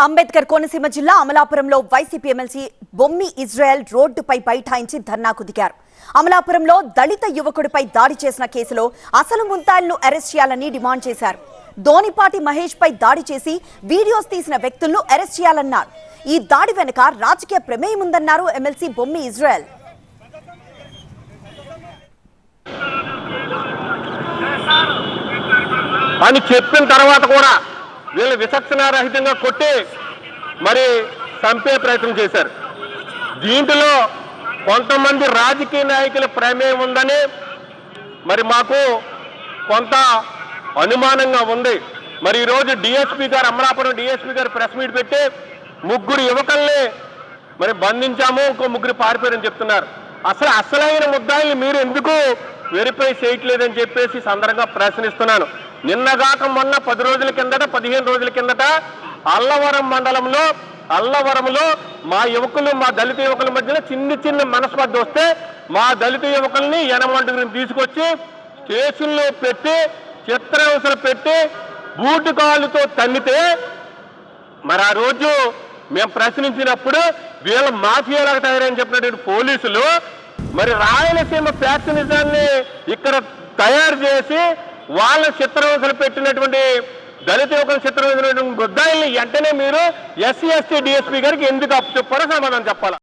అంబేద్కర్ కోనసీమ జిల్లా అమలాపురంలో YCP MLC Bommi Israel రోడ్డుపై బైఠాయించి ధర్నాకు దిగారు. అమలాపురంలో దళిత యువకుడిపై దాడి చేసిన కేసులో అసలు ముద్దాయిలను అరెస్ట్ చేయాలని డిమాండ్ చేశారు. ధోనిపాటి మహేష్ పై దాడి చేసి వీడియోస్ తీసిన వ్యక్తులను అరెస్ట్ చేయాలన్నారు. ఈ దాడి వెనుక రాజకీయ ప్రమేయం ఉందన్నారు ఎమ్మెల్సీ బొమ్మి ఇజ్రాయెల్. అని చెప్పిన తర్వాత కూడా వీళ్ళు విచక్షణారహితంగా కొట్టి మరి చంపే ప్రయత్నం చేశారు. దీంట్లో కొంతమంది రాజకీయ నాయకుల ప్రమేయం ఉందని మరి మాకు కొంత అనుమానంగా ఉంది. మరి ఈరోజు డిఎస్పీ గారు అమలాపురం డిఎస్పీ గారు ప్రెస్ మీట్ పెట్టి 3 యువకుల్ని మరి బంధించాము, ఇంకో 3 పారిపోయారని చెప్తున్నారు. అసలైన ముద్దాయిల్ని మీరు ఎందుకు వెరిఫై చేయట్లేదని చెప్పేసి సందర్భంగా ప్రశ్నిస్తున్నాను. నిన్నగాక మొన్న 10 రోజుల కిందట 15 రోజుల కిందట అల్లవరం మండలంలో అల్లవరంలో మా యువకులు మా దళిత యువకుల మధ్యన చిన్న మనస్పర్ధ వస్తే మా దళిత యువకుల్ని యనమంటుని తీసుకొచ్చి స్టేషన్లో పెట్టి చిత్రహింసలు పెట్టి బూటు కాళ్ళతో తన్నితే మరి ఆ రోజు మేము ప్రశ్నించినప్పుడు వీళ్ళ మాఫియాలకు తయారని చెప్పినటువంటి పోలీసులు మరి రాయలసీమ ఫ్యాక్షనిజాన్ని ఇక్కడ తయారు చేసి వాళ్ళ చిత్రహింసలు పెట్టినటువంటి దళిత యువకుల చిత్రహింసలు ముద్దాయిల్ని వెంటనే మీరు ఎస్సీ ఎస్టీ డిఎస్పీ గారికి ఎందుకు అప్పు చెప్పారో సమాధానం చెప్పాలి.